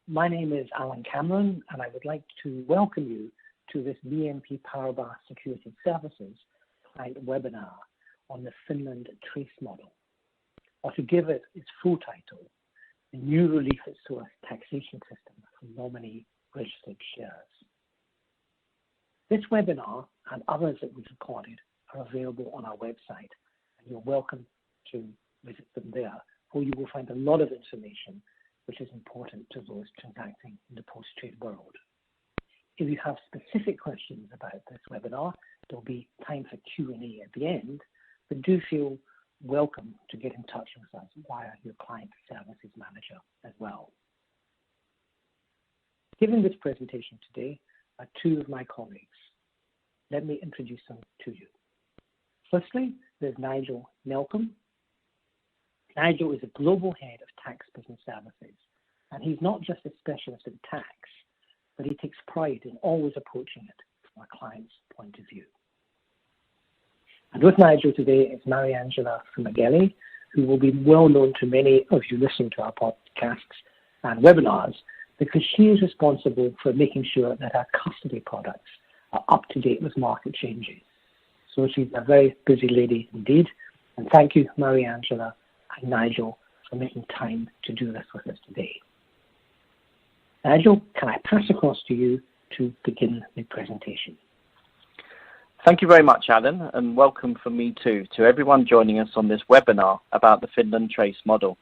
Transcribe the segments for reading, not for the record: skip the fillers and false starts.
My name is Alan Cameron, and I would like to welcome you to this BNP Paribas Securities Services client webinar on the Finland TRACE model, or to give it its full title, the new relief at source taxation system for nominee-registered shares. This webinar and others that we've recorded are available on our website, and you're welcome to visit them there, where you will find a lot of information which is important to those transacting in the post-trade world. If you have specific questions about this webinar, there'll be time for Q&A at the end, but do feel welcome to get in touch with us via your client services manager as well. Giving this presentation today are two of my colleagues. Let me introduce them to you. Firstly, there's Nigel Nelcombe. Nigel is a global head of tax business services, and he's not just a specialist in tax, but he takes pride in always approaching it from a client's point of view. And with Nigel today is Mariangela Fumagelli, who will be well known to many of you listening to our podcasts and webinars, because she is responsible for making sure that our custody products are up to date with market changes. So she's a very busy lady indeed. And thank you, Mariangela and Nigel, for making time to do this with us today. Nigel, can I pass across to you to begin the presentation? Thank you very much, Alan, and welcome from me too to everyone joining us on this webinar about the Finland TRACE model.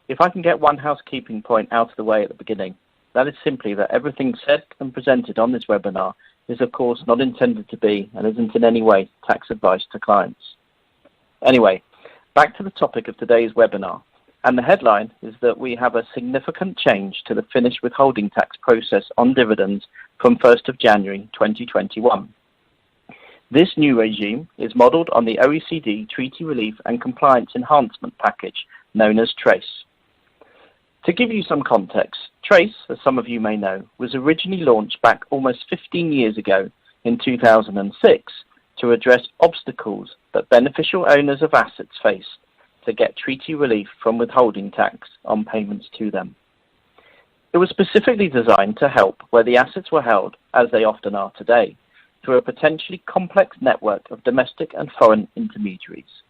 If I can get one housekeeping point out of the way at the beginning, that is simply that everything said and presented on this webinar is of course not intended to be and isn't in any way tax advice to clients. Anyway, back to the topic of today's webinar, and the headline is that we have a significant change to the Finnish withholding tax process on dividends from 1st of January 2021. This new regime is modelled on the OECD Treaty Relief and Compliance Enhancement package known as TRACE. To give you some context, TRACE, as some of you may know, was originally launched back almost 15 years ago in 2006 to address obstacles that beneficial owners of assets face to get treaty relief from withholding tax on payments to them. It was specifically designed to help where the assets were held, as they often are today, through a potentially complex network of domestic and foreign intermediaries.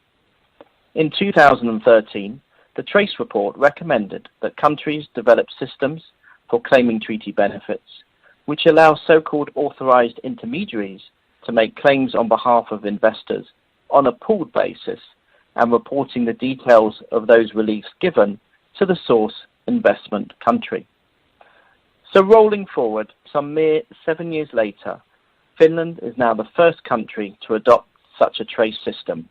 In 2013, the TRACE report recommended that countries develop systems for claiming treaty benefits, which allow so-called authorized intermediaries to make claims on behalf of investors on a pooled basis and reporting the details of those reliefs given to the source investment country. So rolling forward, some mere 7 years later, Finland is now the first country to adopt such a TRACE system.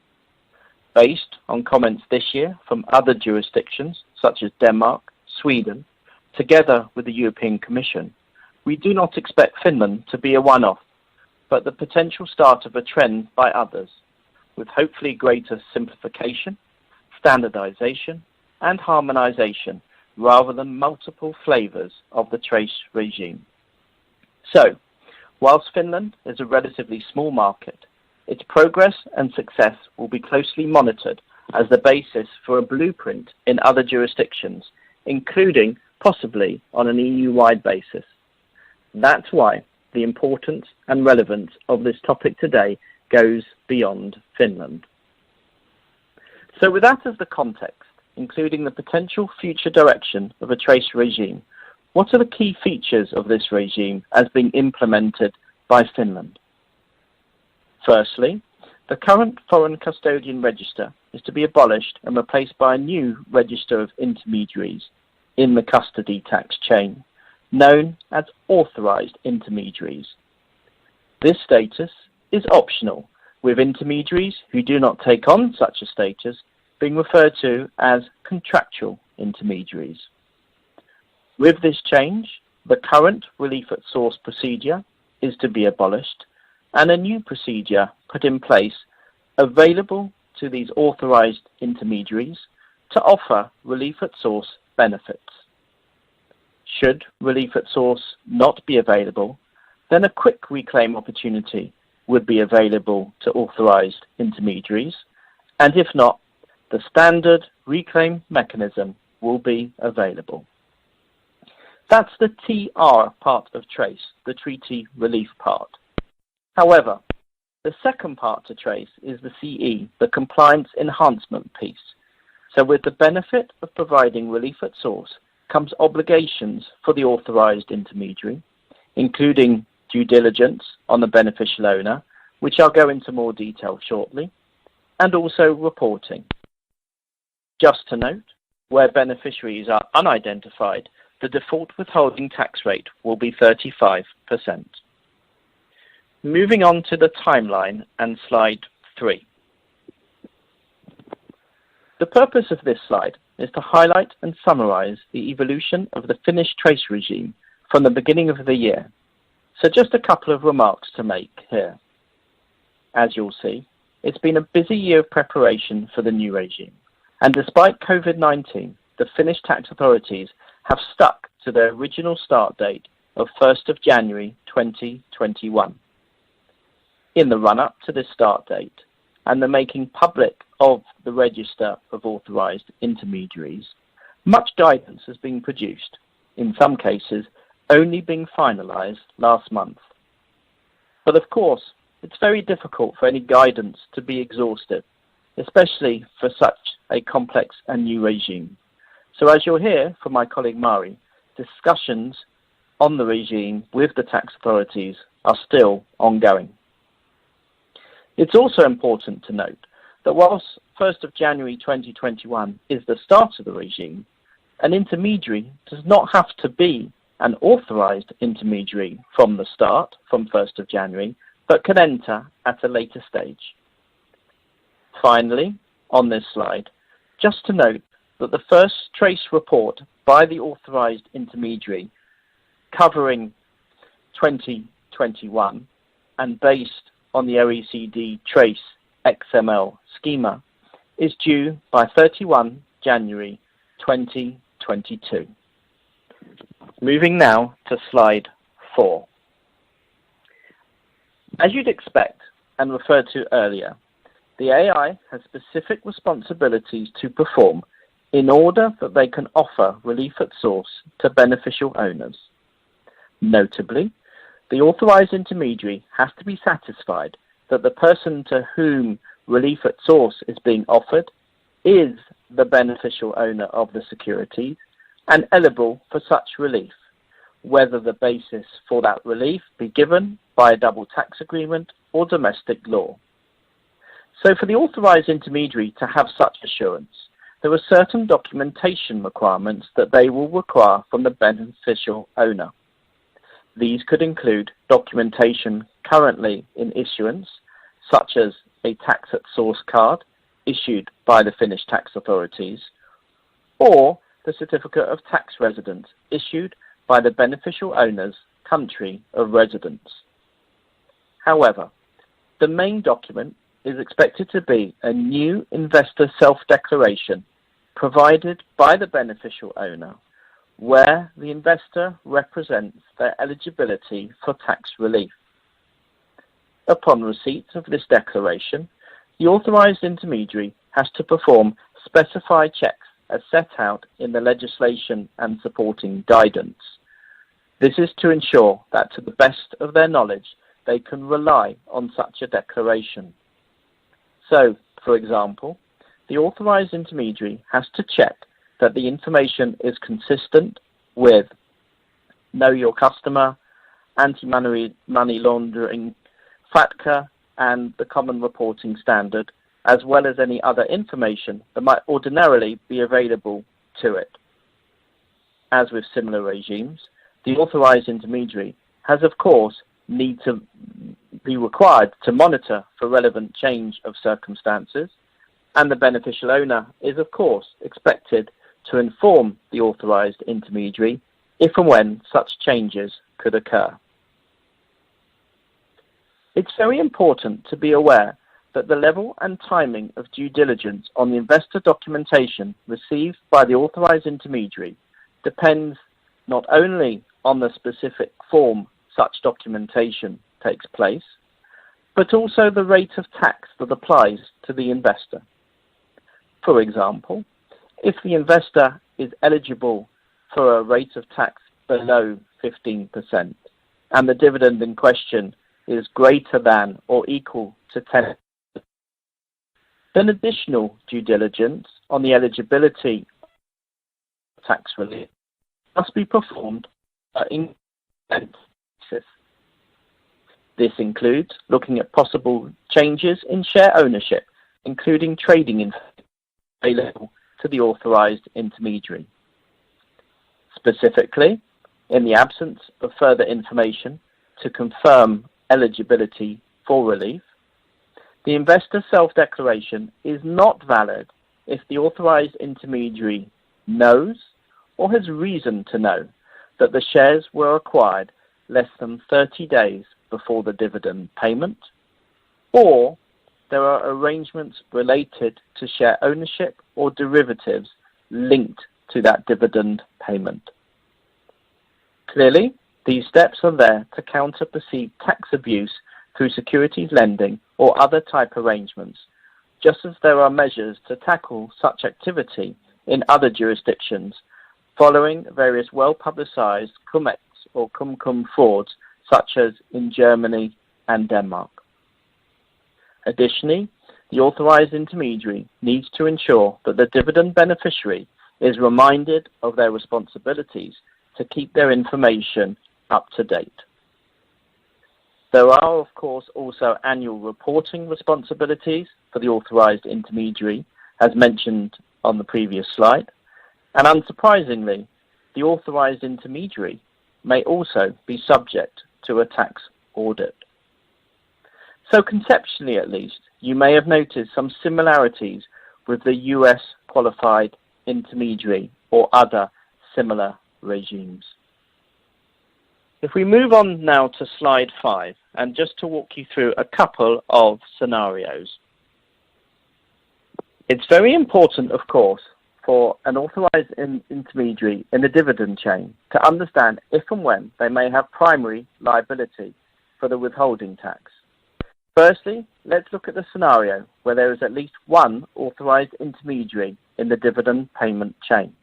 Based on comments this year from other jurisdictions such as Denmark, Sweden, together with the European Commission, we do not expect Finland to be a one-off, but the potential start of a trend by others, with hopefully greater simplification, standardization, and harmonization, rather than multiple flavors of the TRACE regime. So, whilst Finland is a relatively small market, its progress and success will be closely monitored as the basis for a blueprint in other jurisdictions, including possibly on an EU-wide basis. That's why the importance and relevance of this topic today goes beyond Finland. So with that as the context, including the potential future direction of a TRACE regime, what are the key features of this regime as being implemented by Finland? Firstly, the current Foreign Custodian Register is to be abolished and replaced by a new Register of Intermediaries in the custody tax chain, known as Authorised Intermediaries. This status is optional, with intermediaries who do not take on such a status being referred to as contractual intermediaries. With this change, the current relief at source procedure is to be abolished and a new procedure put in place available to these authorized intermediaries to offer relief at source benefits. Should relief at source not be available, then a quick reclaim opportunity would be available to authorized intermediaries, and if not, the standard reclaim mechanism will be available. That's the TR part of TRACE, the treaty relief part. However, the second part to TRACE is the CE, the compliance enhancement piece. So with the benefit of providing relief at source comes obligations for the authorized intermediary, including due diligence on the beneficial owner, which I'll go into more detail shortly, and also reporting. Just to note, where beneficiaries are unidentified, the default withholding tax rate will be 35%. Moving on to the timeline and slide 3. The purpose of this slide is to highlight and summarize the evolution of the Finnish TRACE regime from the beginning of the year. So just a couple of remarks to make here. As you'll see, it's been a busy year of preparation for the new regime. And despite COVID-19, the Finnish tax authorities have stuck to their original start date of 1st of January 2021. In the run-up to this start date and the making public of the Register of Authorised Intermediaries, much guidance has been produced, in some cases only being finalised last month. But of course, it's very difficult for any guidance to be exhaustive, especially for such a complex and new regime. So as you'll hear from my colleague Mari, discussions on the regime with the tax authorities are still ongoing. It's also important to note that whilst 1st of January 2021 is the start of the regime, an intermediary does not have to be an authorised intermediary from the start, from 1st of January, but can enter at a later stage. Finally, on this slide, just to note that the first TRACE report by the authorised intermediary covering 2021 and based on the OECD TRACE XML schema is due by 31 January 2022. Moving now to slide 4. As you'd expect and referred to earlier, the AI has specific responsibilities to perform in order that they can offer relief at source to beneficial owners. Notably, the authorised intermediary has to be satisfied that the person to whom relief at source is being offered is the beneficial owner of the securities and eligible for such relief, whether the basis for that relief be given by a double tax agreement or domestic law. So for the authorised intermediary to have such assurance, there are certain documentation requirements that they will require from the beneficial owner. These could include documentation currently in issuance, such as a tax at source card issued by the Finnish tax authorities, or the certificate of tax residence issued by the beneficial owner's country of residence. However, the main document is expected to be a new investor self-declaration provided by the beneficial owner, where the investor represents their eligibility for tax relief. Upon receipt of this declaration, the authorised intermediary has to perform specified checks as set out in the legislation and supporting guidance. This is to ensure that to the best of their knowledge, they can rely on such a declaration. So, for example, the authorised intermediary has to check that the information is consistent with Know Your Customer, Anti-Money Laundering, FATCA, and the Common Reporting Standard, as well as any other information that might ordinarily be available to it. As with similar regimes, the authorised intermediary has, of course, need to be required to monitor for relevant change of circumstances, and the beneficial owner is, of course, expected to inform the authorised intermediary if and when such changes could occur. It's very important to be aware that the level and timing of due diligence on the investor documentation received by the authorised intermediary depends not only on the specific form such documentation takes place, but also the rate of tax that applies to the investor. For example, if the investor is eligible for a rate of tax below 15%, and the dividend in question is greater than or equal to 10%, then additional due diligence on the eligibility of tax relief must be performed in basis. This includes looking at possible changes in share ownership, including trading information available to the authorized intermediary. Specifically, in the absence of further information to confirm eligibility for relief, the investor self-declaration is not valid if the authorized intermediary knows or has reason to know that the shares were acquired less than 30 days before the dividend payment, or there are arrangements related to share ownership or derivatives linked to that dividend payment. Clearly, these steps are there to counter perceived tax abuse through securities lending or other type arrangements, just as there are measures to tackle such activity in other jurisdictions following various well-publicized cum-ex or cum-cum frauds, such as in Germany and Denmark. Additionally, the authorized intermediary needs to ensure that the dividend beneficiary is reminded of their responsibilities to keep their information up to date. There are, of course, also annual reporting responsibilities for the authorized intermediary, as mentioned on the previous slide, and unsurprisingly, the authorized intermediary may also be subject to a tax audit. So conceptually at least, you may have noticed some similarities with the US qualified intermediary or other similar regimes. If we move on now to slide 5, and just to walk you through a couple of scenarios. It's very important, of course, for an authorized intermediary in the dividend chain to understand if and when they may have primary liability for the withholding tax. Firstly, let's look at the scenario where there is at least one authorized intermediary in the dividend payment chain.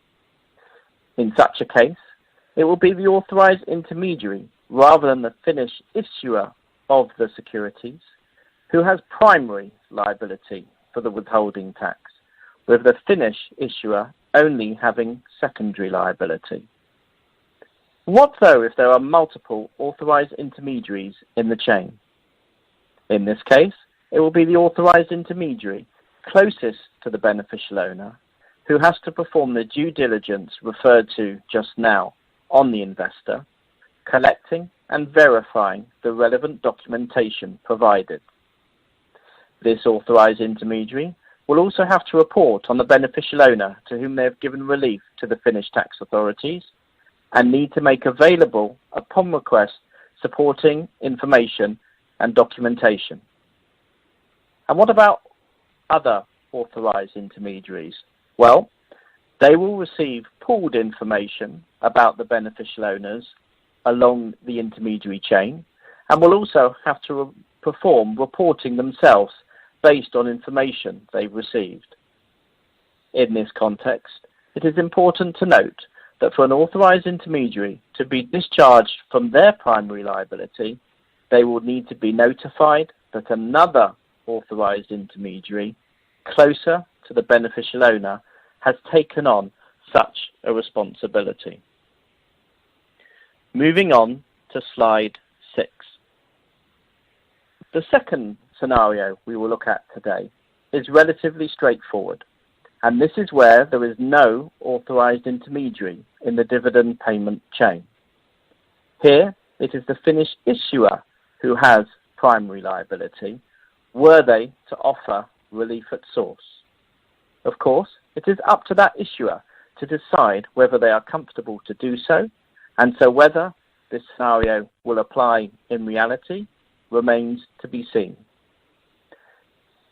In such a case, it will be the authorized intermediary, rather than the Finnish issuer of the securities, who has primary liability for the withholding tax, with the Finnish issuer only having secondary liability. What though if there are multiple authorized intermediaries in the chain? In this case, it will be the authorized intermediary closest to the beneficial owner who has to perform the due diligence referred to just now on the investor, collecting and verifying the relevant documentation provided. This authorized intermediary will also have to report on the beneficial owner to whom they have given relief to the Finnish tax authorities and need to make available, upon request, supporting information and documentation. And what about other authorized intermediaries? Well, they will receive pooled information about the beneficial owners along the intermediary chain and will also have to perform reporting themselves based on information they've received. In this context, it is important to note that for an authorized intermediary to be discharged from their primary liability, they will need to be notified that another authorized intermediary closer to the beneficial owner has taken on such a responsibility. Moving on to slide 6. The second scenario we will look at today is relatively straightforward, and this is where there is no authorized intermediary in the dividend payment chain. Here, it is the Finnish issuer who has primary liability, were they to offer relief at source. Of course, it is up to that issuer to decide whether they are comfortable to do so, and so whether this scenario will apply in reality remains to be seen.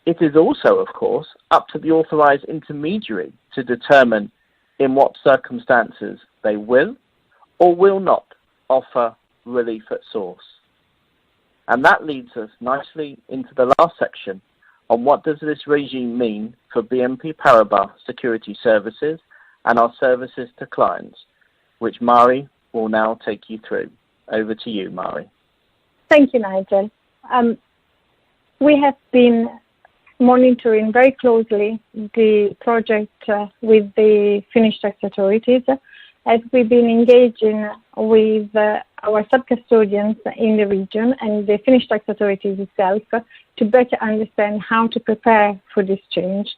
It is also, of course, up to the authorized intermediary to determine in what circumstances they will or will not offer relief at source. And that leads us nicely into the last section on what does this regime mean for BNP Paribas Securities Services and our services to clients, which Mari will now take you through. Over to you, Mari. Thank you, Nigel. We have been monitoring very closely the project with the Finnish tax authorities, as we've been engaging with our sub-custodians in the region and the Finnish tax authorities itself to better understand how to prepare for this change.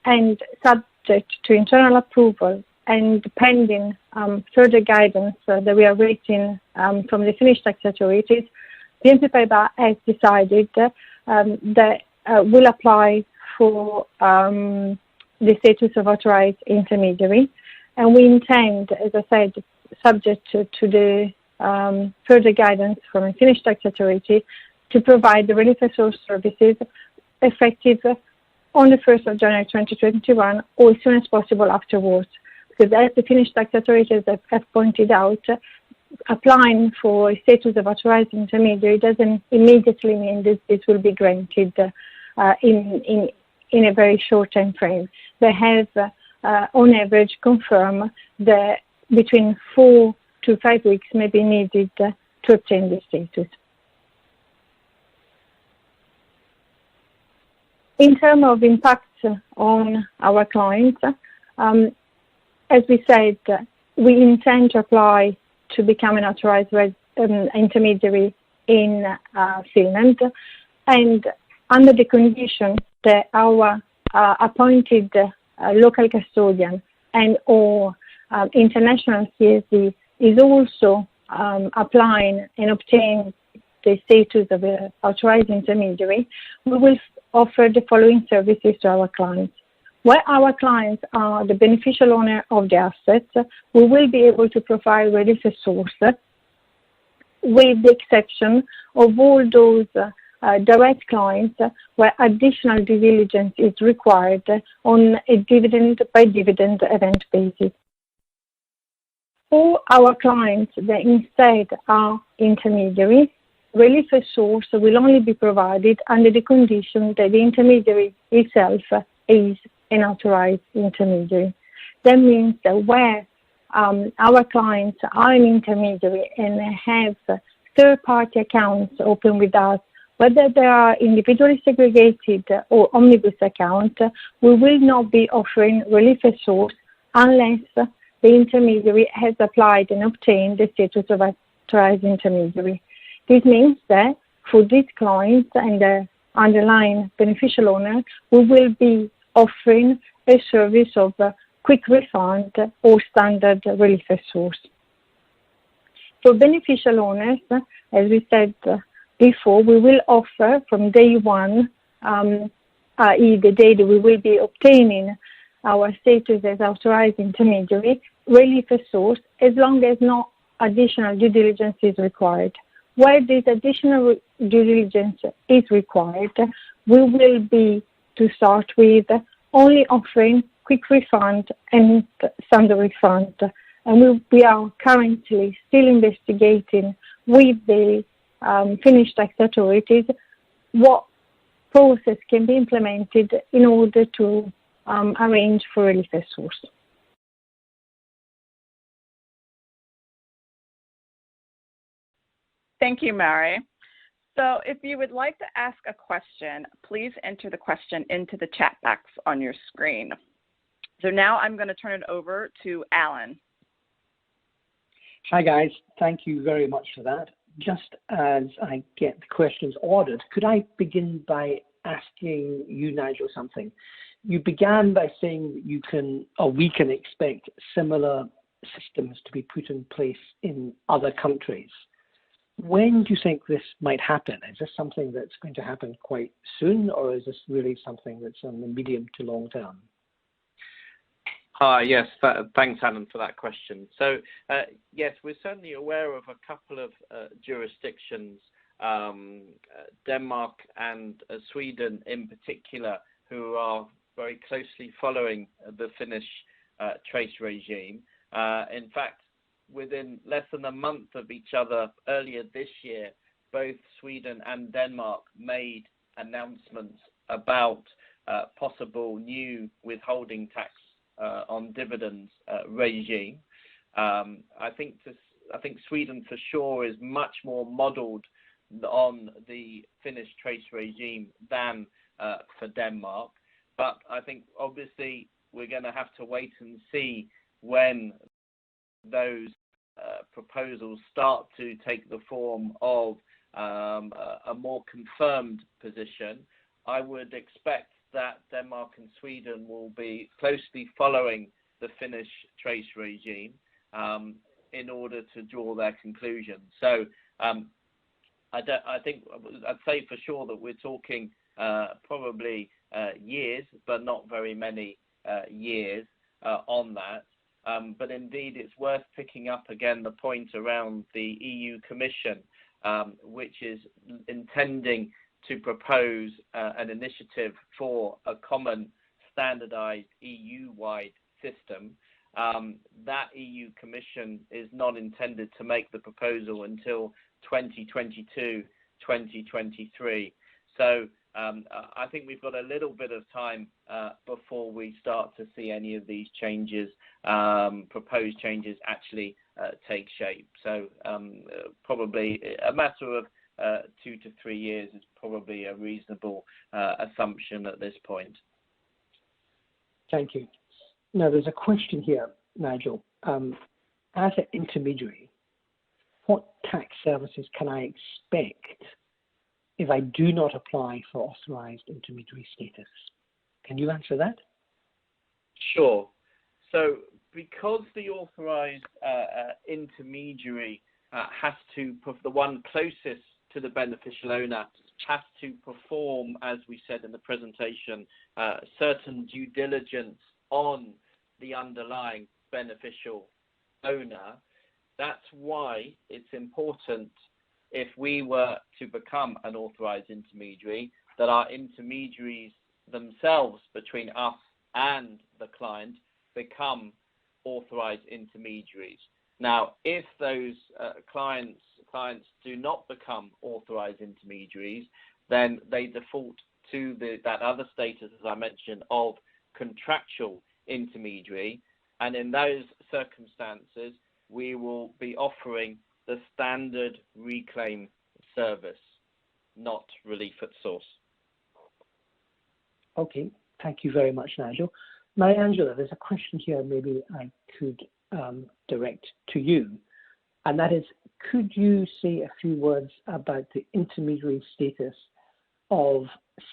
And subject to internal approval and pending further guidance that we are waiting from the Finnish tax authorities, BNP Paribas has decided that will apply for the status of authorized intermediary. And we intend, as I said, subject to the further guidance from the Finnish tax authority, to provide the relief resource services effective on the 1st of January 2021 or as soon as possible afterwards. Because as the Finnish tax authorities have pointed out, applying for a status of authorized intermediary doesn't immediately mean that this will be granted in a very short time frame. They have, on average, confirmed that between 4 to 5 weeks may be needed to obtain this status. In terms of impact on our clients, as we said, we intend to apply to become an authorized intermediary in Finland, and under the condition that our appointed local custodian and or international CSD is also applying and obtaining the status of an authorized intermediary, we will offer the following services to our clients. Where our clients are the beneficial owner of the assets, we will be able to provide relief resource, with the exception of all those direct clients where additional due diligence is required on a dividend-by-dividend event basis. For our clients that instead are intermediaries, relief resource will only be provided under the condition that the intermediary itself is an authorized intermediary. That means that where our clients are an intermediary and have third-party accounts open with us, whether they are individually segregated or omnibus account, we will not be offering relief resource unless the intermediary has applied and obtained the status of authorized intermediary. This means that for these clients and the underlying beneficial owner, we will be offering a service of quick refund or standard relief resource. For beneficial owners, as we said before, we will offer from day one, i.e. the day that we will be obtaining our status as authorized intermediary, relief resource, as long as no additional due diligence is required. Where this additional due diligence is required, we will be, to start with, only offering quick refund and standard refund. And we are currently still investigating with the Finnish tax authorities what process can be implemented in order to arrange for relief resource. Thank you, Mari. So if you would like to ask a question, please enter the question into the chat box on your screen. So now I'm going to turn it over to Alan. Hi guys, thank you very much for that. Just as I get the questions ordered, could I begin by asking you, Nigel, something? You began by saying that you can, or we can expect similar systems to be put in place in other countries. When do you think this might happen? Is this something that's going to happen quite soon, or is this really something that's on the medium to long term? Yes, thanks, Alan, for that question. So, yes, we're certainly aware of a couple of jurisdictions, Denmark and Sweden in particular, who are very closely following the Finnish TRACE regime. In fact, within less than a month of each other earlier this year, both Sweden and Denmark made announcements about possible new withholding tax on dividends regime. I think I think Sweden for sure is much more modelled on the Finnish trace regime than for Denmark. But I think obviously we're going to have to wait and see when those proposals start to take the form of a more confirmed position. I would expect that Denmark and Sweden will be closely following the Finnish trace regime in order to draw their conclusions. So I think I'd say for sure that we're talking probably years, but not very many years on that. But indeed, it's worth picking up again the point around the EU Commission, which is intending to propose an initiative for a common standardized EU-wide system. That EU Commission is not intended to make the proposal until 2022, 2023. So I think we've got a little bit of time before we start to see any of these changes, proposed changes, actually take shape. So probably a matter of 2 to 3 years is probably a reasonable assumption at this point. Thank you. Now, there's a question here, Nigel. As an intermediary, what tax services can I expect if I do not apply for authorized intermediary status? Can you answer that? Sure. So because the authorized intermediary has to, the one closest to the beneficial owner, has to perform, as we said in the presentation, certain due diligence on the underlying beneficial owner. That's why it's important, if we were to become an authorized intermediary, that our intermediaries themselves, between us and the client, become authorized intermediaries. Now, if those clients do not become authorized intermediaries, then they default to that other status, as I mentioned, of contractual intermediary. And in those circumstances, we will be offering the standard reclaim service, not relief at source. Okay, thank you very much, Nigel. Mariangela, there's a question here maybe I could direct to you, and that is, could you say a few words about the intermediary status of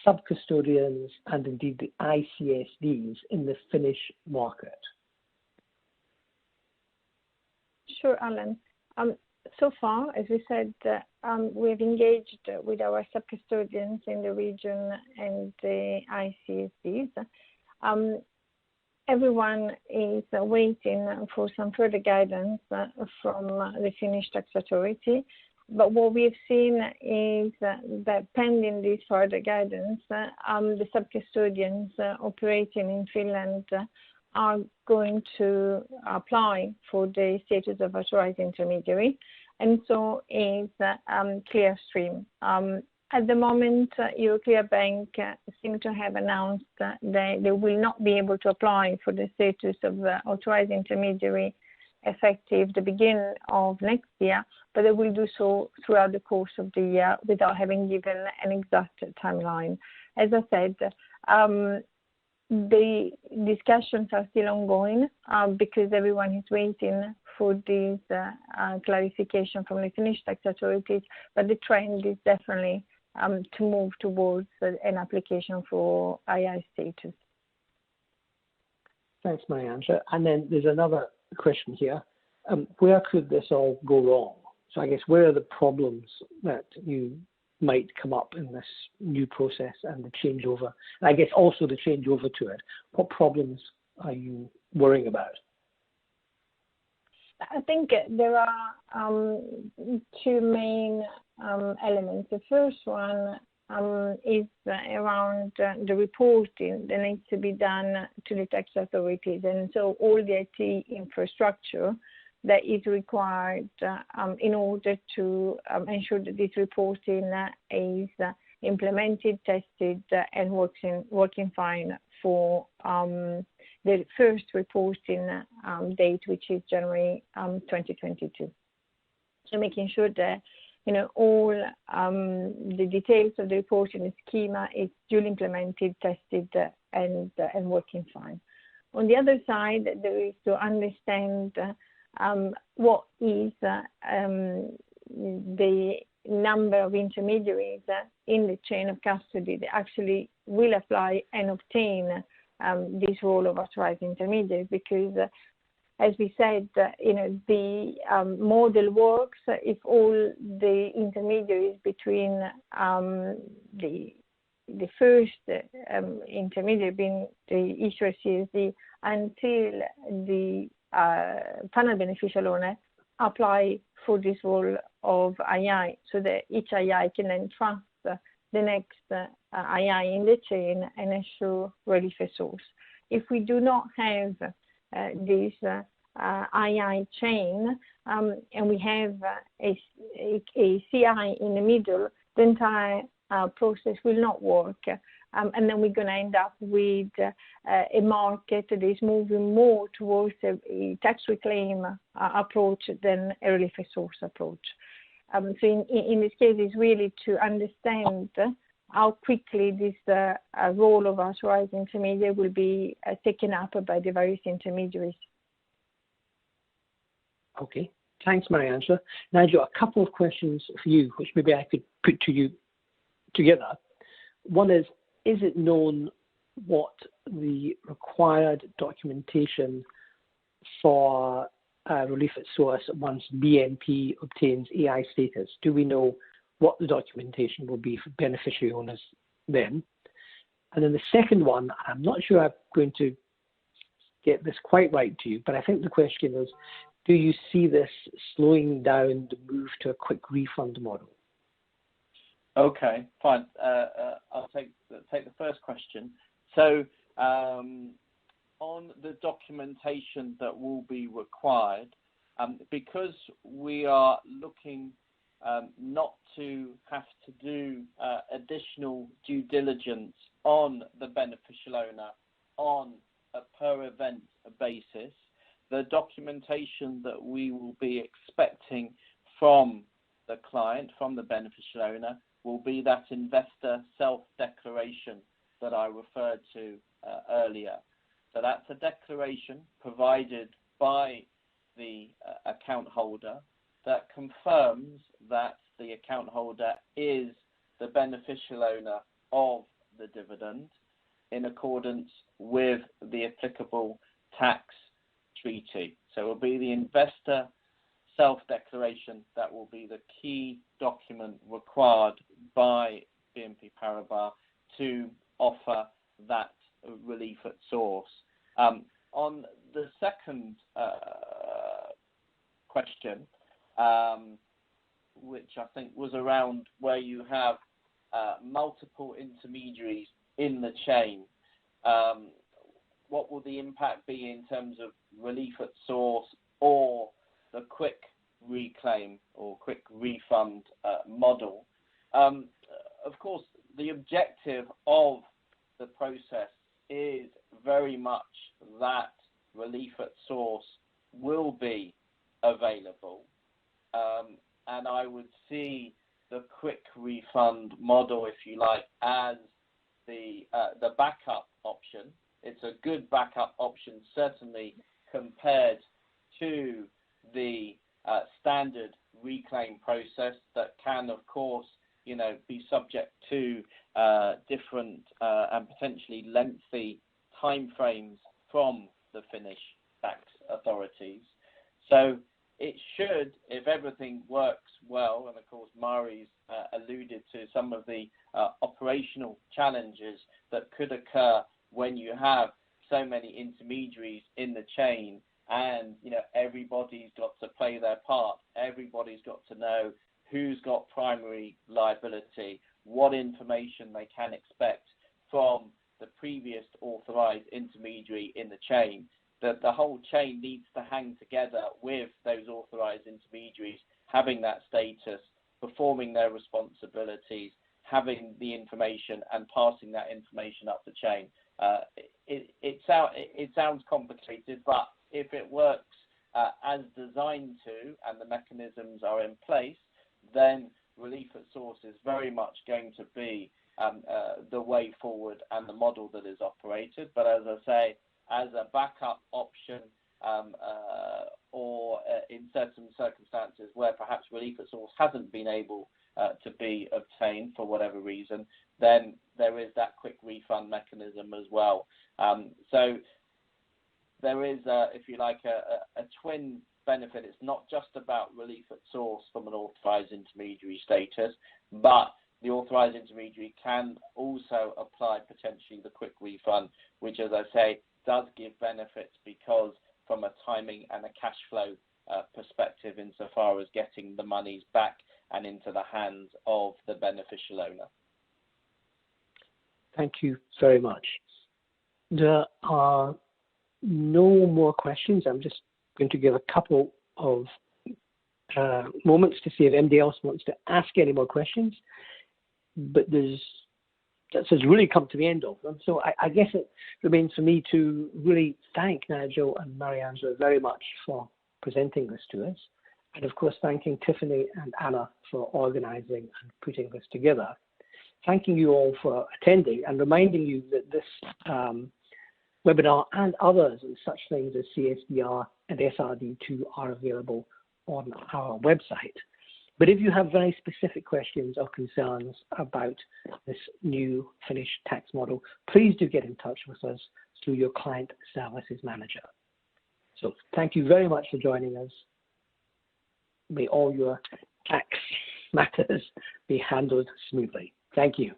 sub-custodians and indeed the ICSDs in the Finnish market? Sure, Alan. So far, as we said, we've engaged with our sub-custodians in the region and the ICSDs. Everyone is waiting for some further guidance from the Finnish tax authority. But what we've seen is that pending this further guidance, the sub-custodians operating in Finland are going to apply for the status of authorized intermediary, and so is Clearstream. At the moment, Euroclear Bank seem to have announced that they will not be able to apply for the status of authorized intermediary effective the beginning of next year, but they will do so throughout the course of the year without having given an exact timeline. As I said, the discussions are still ongoing because everyone is waiting for this clarification from the Finnish tax authorities, but the trend is definitely to move towards an application for II status. Thanks, Mariangela. And then there's another question here. Where could this all go wrong? So I guess where are the problems that you might come up in this new process and the changeover? And I guess also the changeover to it. What problems are you worrying about? I think there are two main elements. The first one is around the reporting that needs to be done to the tax authorities, and so all the IT infrastructure that is required in order to ensure that this reporting is implemented, tested, and working fine for the first reporting date, which is January 2022. So making sure that all the details of the reporting schema is duly implemented, tested, and working fine. On the other side, there is to understand what is the number of intermediaries in the chain of custody that actually will apply and obtain this role of authorized intermediary, because as we said, the model works if all the intermediaries between the first intermediary being the issuer CSD until the final beneficial owner apply for this role of II, so that each II can then trust the next II in the chain and ensure relief at source. If we do not have this II chain and we have a CI in the middle, the entire process will not work. And then we're going to end up with a market that is moving more towards a tax reclaim approach than a relief at source approach. So in this case, it's really to understand how quickly this role of authorized intermediary will be taken up by the various intermediaries. Okay, thanks, Mariangela. Nigel, a couple of questions for you, which maybe I could put to you together. One is it known what the required documentation for relief at source once BNP obtains AI status? Do we know what the documentation will be for beneficiary owners then? And then the second one, I'm not sure I'm going to get this quite right to you, but I think the question is, do you see this slowing down the move to a quick refund model? Okay, fine. I'll take the first question. So on the documentation that will be required, because we are looking not to have to do additional due diligence on the beneficial owner on a per event basis, the documentation that we will be expecting from the client, from the beneficial owner, will be that investor self-declaration that I referred to earlier. So that's a declaration provided by the account holder that confirms that the account holder is the beneficial owner of the dividend in accordance with the applicable tax treaty. So it will be the investor self-declaration that will be the key document required by BNP Paribas to offer that relief at source. On the second question, which I think was around where you have multiple intermediaries in the chain, what will the impact be in terms of relief at source or the quick reclaim or quick refund model? Of course, the objective of the process is very much that relief at source will be available, and I would see the quick refund model, if you like, as the backup option. It's a good backup option, certainly compared to the standard reclaim process that can, of course, be subject to different and potentially lengthy timeframes from the Finnish tax authorities. So it should, if everything works well, and of course Mari's alluded to some of the operational challenges that could occur when you have so many intermediaries in the chain, and everybody's got to play their part. Everybody's got to know who's got primary liability, what information they can expect from the previous authorized intermediary in the chain. That the whole chain needs to hang together with those authorized intermediaries having that status, performing their responsibilities, having the information and passing that information up the chain. It sounds complicated, but if it works as designed to, and the mechanisms are in place, then relief at source is very much going to be the way forward and the model that is operated. But as I say, as a backup option, or in certain circumstances where perhaps relief at source hasn't been able to be obtained for whatever reason, then there is that quick refund mechanism as well. So there is, if you like, a twin benefit. It's not just about relief at source from an authorised intermediary status, but the authorised intermediary can also apply potentially the quick refund, which, as I say, does give benefits because from a timing and a cash flow perspective insofar as getting the monies back and into the hands of the beneficial owner. Thank you very much. There are no more questions. I'm just going to give a couple of moments to see if anybody else wants to ask any more questions. But that's really come to the end of them. So I guess it remains for me to really thank Nigel and Mariangela very much for presenting this to us. And of course, thanking Tiffany and Anna for organizing and putting this together. Thanking you all for attending and reminding you that this webinar and others and such things as CSDR and SRD2 are available on our website. But if you have very specific questions or concerns about this new Finnish tax model, please do get in touch with us through your client services manager. So thank you very much for joining us. May all your tax matters be handled smoothly. Thank you.